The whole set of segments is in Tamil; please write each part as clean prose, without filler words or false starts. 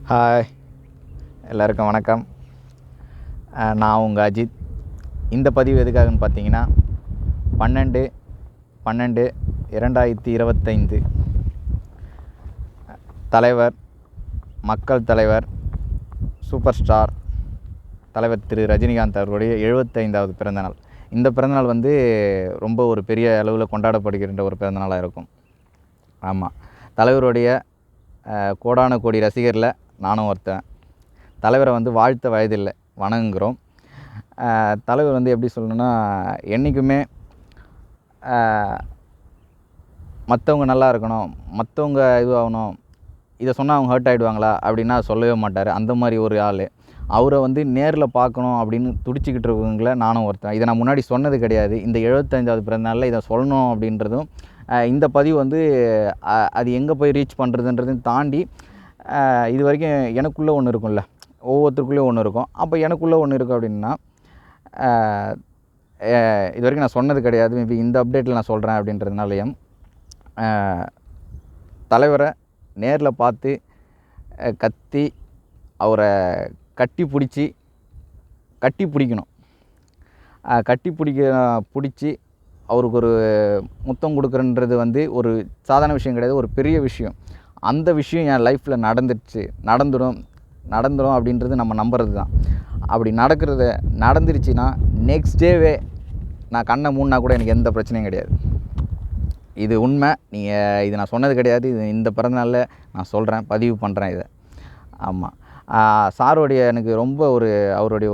ஹாய், எல்லாருக்கும் வணக்கம். நான் உங்கள் அஜித். இந்த பதிவு எதுக்காகன்னு பார்த்தீங்கன்னா 12/12/2025 தலைவர், மக்கள் தலைவர், சூப்பர் ஸ்டார் தலைவர் திரு ரஜினிகாந்த் அவர்களுடைய 75வது பிறந்தநாள். இந்த பிறந்தநாள் ரொம்ப ஒரு பெரிய அளவில் கொண்டாடப்படுகின்ற ஒரு பிறந்தநாளாக இருக்கும். ஆமாம், தலைவருடைய கோடான கோடி ரசிகரில் நானும் ஒருத்தன். தலைவரை வாழ்த்த வயதில்லை, வணங்குகிறோம். தலைவர் எப்படி சொல்லணுன்னா, என்றைக்குமே மற்றவங்க நல்லா இருக்கணும், மற்றவங்க இதுவாகணும், இதை சொன்னால் அவங்க ஹர்ட் ஆகிடுவாங்களா அப்படின்னா சொல்லவே மாட்டார். அந்த மாதிரி ஒரு ஆள். அவரை நேரில் பார்க்கணும் அப்படின்னு துடிச்சிக்கிட்டு இருக்கவங்கள நானும் ஒருத்தன். இதை நான் முன்னாடி சொன்னது கிடையாது. இந்த 75வது பிறந்தநாளில் இதை சொல்லணும் அப்படின்றதும், இந்த பதிவு அது எங்கே போய் ரீச் பண்ணுறதுன்றதையும் தாண்டி, இது வரைக்கும் எனக்குள்ளே ஒன்று இருக்கும்ல, ஒவ்வொருத்தருக்குள்ளேயும் ஒன்று இருக்கும். அப்போ எனக்குள்ளே ஒன்று இருக்குது அப்படின்னா, இது வரைக்கும் நான் சொன்னது கிடையாது. மேபி இந்த அப்டேட்டில் நான் சொல்கிறேன் அப்படின்றதுனாலையும், தலைவரை நேரில் பார்த்து கத்தி அவரை கட்டி பிடிக்கணும். பிடிச்சி அவருக்கு ஒரு முத்தம் கொடுக்குறன்றது ஒரு சாதாரண விஷயம் கிடையாது, ஒரு பெரிய விஷயம். அந்த விஷயம் என் லைஃப்பில் நடந்துடும் அப்படின்றது நம்ம நம்புறது தான். அப்படி நடந்துருச்சுன்னா நெக்ஸ்ட் டேவே நான் கண்ணை மூடினா கூட எனக்கு எந்த பிரச்சனையும் கிடையாது. இது உண்மை. இது நான் சொன்னது கிடையாது. இது இந்த பிறந்தநாளில் நான் சொல்கிறேன், பதிவு பண்ணுறேன் இதை. ஆமாம், சாரோடைய எனக்கு ரொம்ப அவருடைய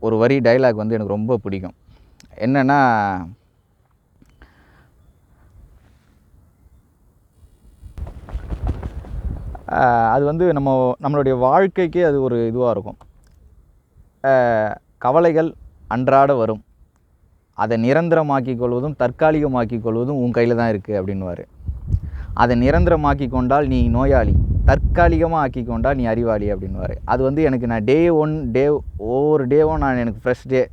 ஒரு வரி டைலாக் எனக்கு ரொம்ப பிடிக்கும். என்னென்னா, அது நம்மளுடைய வாழ்க்கைக்கே அது ஒரு இதுவாக இருக்கும். கவலைகள் அன்றாட வரும், அதை நிரந்தரமாக்கிக் கொள்வதும் தற்காலிகமாக்கிக் கொள்வதும் உன் கையில் தான் இருக்குது அப்படின்வார். அதை நிரந்தரமாக்கி கொண்டால் நீ நோயாளி, தற்காலிகமாக ஆக்கி கொண்டால் நீ அறிவாளி அப்படின்வார். அது எனக்கு நான் ஒவ்வொரு டேவும் எனக்கு ஃப்ரெஷ் டே.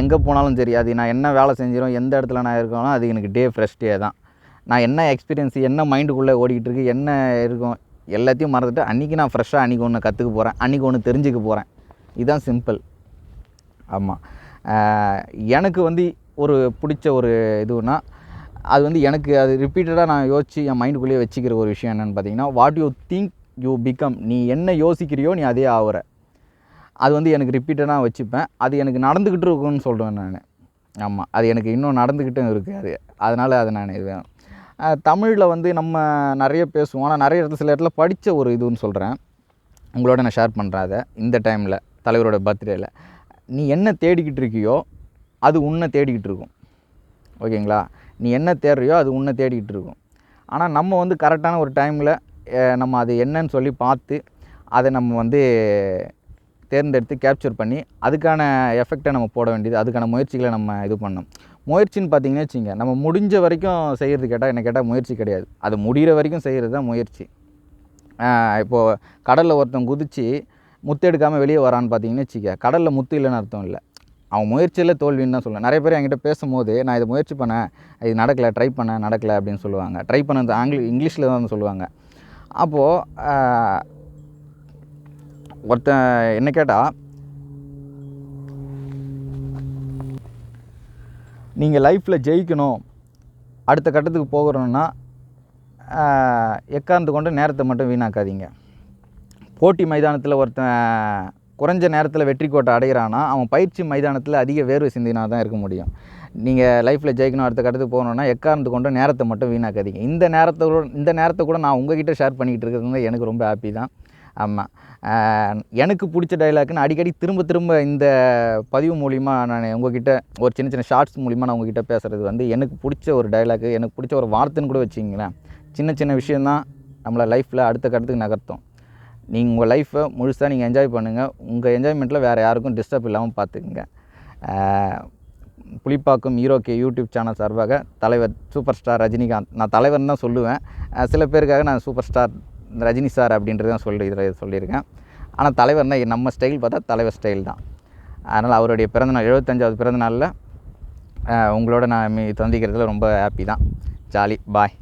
எங்கே போனாலும் சரி, அது நான் என்ன வேலை செஞ்சிடும், எந்த இடத்துல நான் இருக்கேனோ அது எனக்கு ஃப்ரெஷ் டே தான். நான் என்ன எக்ஸ்பீரியன்ஸ், என்ன மைண்டுக்குள்ளே ஓடிக்கிட்டு இருக்கு, என்ன இருக்கும் எல்லாத்தையும் மறந்துட்டு அன்றைக்கி நான் ஃப்ரெஷ்ஷாக அன்றைக்கி ஒன்று கற்றுக்க போகிறேன், அன்றைக்கி ஒன்று தெரிஞ்சுக்க போகிறேன். இதுதான் சிம்பிள். ஆமாம், எனக்கு ஒரு பிடிச்ச ஒரு இதுனா, அது எனக்கு அது ரிப்பீட்டடாக நான் யோசித்து என் மைண்டுக்குள்ளேயே வச்சுக்கிற ஒரு விஷயம் என்னென்னு பார்த்தீங்கன்னா, what you think you become. நீ என்ன யோசிக்கிறியோ நீ அதே ஆகிற. அது எனக்கு ரிப்பீட்டடாக வச்சுப்பேன். அது எனக்கு நடந்துக்கிட்டு இருக்குன்னு சொல்கிறேன் நான். ஆமாம், அது எனக்கு இன்னும் நடந்துக்கிட்டும் இருக்குது. அதனால் அதை நான் இது தமிழில் நம்ம நிறைய பேசுவோம். ஆனால் நிறைய இடத்துல சில இடத்துல படித்த ஒரு இதுன்னு சொல்கிறேன், உங்களோட நான் ஷேர் பண்ணுறேன். அதை இந்த டைமில் தலைவரோட பர்த்டேயில், நீ என்ன தேடிக்கிட்டு இருக்கியோ அது உன்னை தேடிக்கிட்டு இருக்கும். ஓகேங்களா? நீ என்ன தேடுறியோ அது உன்னை தேடிக்கிட்டு இருக்கும். ஆனால் நம்ம கரெக்டான ஒரு டைமில் நம்ம அது என்னன்னு சொல்லி பார்த்து அதை நம்ம தேர்ந்தெடுத்து கேப்சர் பண்ணி அதுக்கான எஃபெக்டை நம்ம போட வேண்டியது, அதுக்கான முயற்சிகளை நம்ம இது பண்ணணும். முயற்சின்னு பார்த்தீங்கன்னா வச்சுங்க, நம்ம முடிஞ்ச வரைக்கும் செய்கிறது என்ன கேட்டால் முயற்சி கிடையாது. அது முடிகிற வரைக்கும் செய்கிறது தான் முயற்சி. இப்போது கடலில் ஒருத்தன் குதித்து முத்து எடுக்காமல் வெளியே வரான்னு பார்த்தீங்கன்னு வச்சுக்க, கடலில் முத்து இல்லைன்னு அர்த்தம் இல்லை, அவன் முயற்சியில் தோல்வின்னு தான் சொல்லுவேன். நிறைய பேர் என்கிட்ட பேசும்போது, நான் இதை முயற்சி பண்ணேன், இது நடக்கலை, ட்ரை பண்ணேன், நடக்கலை அப்படின்னு சொல்லுவாங்க. ட்ரை பண்ணது இங்கிலீஷில் தான் சொல்லுவாங்க. அப்போது ஒருத்தன் என்ன கேட்டால், நீங்கள் லைஃப்பில் ஜெயிக்கணும், அடுத்த கட்டத்துக்கு போகிறோன்னா எக்கார்ந்து கொண்டு நேரத்தை மட்டும் வீணாக்காதீங்க. போட்டி மைதானத்தில் ஒருத்தன் குறைஞ்ச நேரத்தில் வெற்றி கோட்டை அடைகிறான்னா, அவன் பயிற்சி மைதானத்தில் அதிக வேர்வை சிந்தினா தான் இருக்க முடியும். நீங்கள் லைஃப்பில் ஜெயிக்கணும், அடுத்த கட்டத்துக்கு போகணுன்னா எக்கார்ந்து கொண்டு நேரத்தை மட்டும் வீணாக்காதீங்க. இந்த நேரத்தை கூட நான் உங்ககிட்ட ஷேர் பண்ணிக்கிட்டு இருக்கிறது எனக்கு ரொம்ப ஹாப்பி தான். ஆமாம், எனக்கு பிடிச்ச டைலாக்னு அடிக்கடி திரும்ப இந்த பதிவு மூலிமா நான் உங்ககிட்ட ஒரு சின்ன ஷார்ட்ஸ் மூலிமா நான் உங்ககிட்ட பேசுகிறது எனக்கு பிடிச்ச ஒரு டைலாக்கு, எனக்கு பிடிச்ச ஒரு வார்த்தைன்னு கூட வச்சிங்களேன். சின்ன விஷயந்தான் நம்மளை லைஃப்பில் அடுத்த கட்டத்துக்கு நகர்த்தும். நீங்கள் உங்கள் லைஃப்பை முழுசாக நீங்கள் என்ஜாய் பண்ணுங்கள். உங்கள் என்ஜாய்மெண்ட்டில் வேறு யாருக்கும் டிஸ்டர்ப் இல்லாமல் பார்த்துக்குங்க. புலிப்பாக்கும் ஹீரோகே யூடியூப் சேனல் சார்பாக தலைவர் சூப்பர் ஸ்டார் ரஜினிகாந்த், நான் தலைவர்னு தான் சொல்லுவேன், சில பேருக்காக நான் சூப்பர் ஸ்டார் ரஜினி சார் அப்படின்றது தான் சொல்லியிருக்கேன். ஆனால் தலைவர்னால் நம்ம ஸ்டைல் பார்த்தா தலைவர் ஸ்டைல் தான். அதனால் அவருடைய பிறந்தநாள் 75வது பிறந்தநாளில் உங்களோட நான் சந்திக்கிறதுல ரொம்ப ஹாப்பி தான். ஜாலி. பாய்.